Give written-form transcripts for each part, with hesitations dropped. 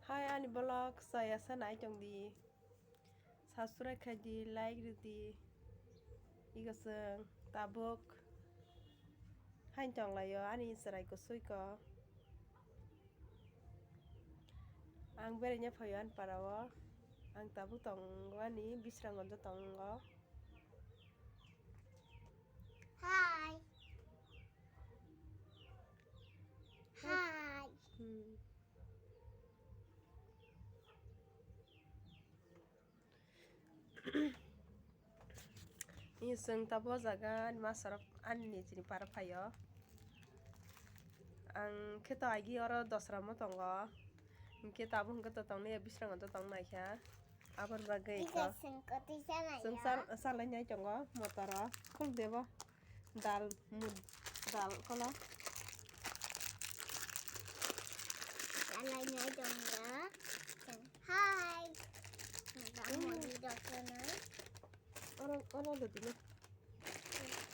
Hai ani blog saya sanai jong di subscribe khai di like di igaseng tabuk hai jong layo ani serai ko sui ko ang berenya phayan parawo ang tabuk tong ani bisrang onjo tongo Hai. Hai. Ini seng tabo jaga masarap ani jini para phayo ang keto agi oro dosra mo tongo ke tabu hingga to tong ne bisrang onjo tong naikha abar bagai ko seng salai nyai tongo motoro khung debo dal mud dal kola Salai nyai dong ya. Hai. Kamu di dokter nih. Orang udah dulu.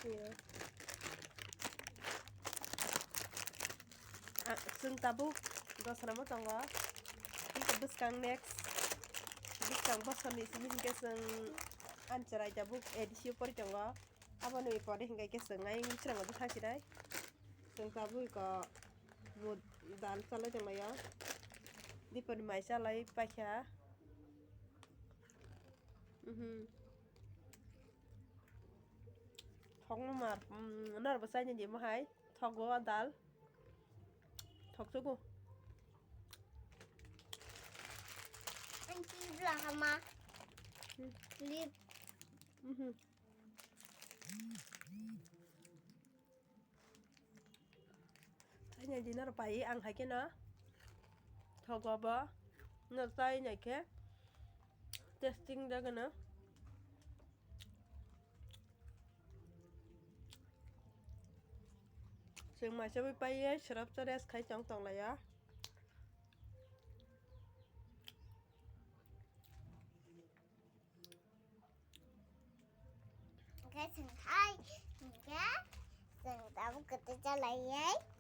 Iya. Seng tabu dos nama tangga. Ini kebus kang next. Bis kang bos kami sini hingga seng ancarai tabu edisi por tangga. Apa nih pore hingga ke seng aing cerang ada thasi dai. Seng tabu ko mud dal salah tangga ya. Di por mai salai pakai. Thong nomor nar besarnya jadi mahai thong gua dal thong suku Nanti bilang sama lip tanya di nar pai ang hai ke na thong gua ba nar tai nyai ke testing dah kena sing mai sabi pai ya serap ceres khai chong tong lah ya Cái sừng hai, cái sừng tao cũng kịch cho lại giấy.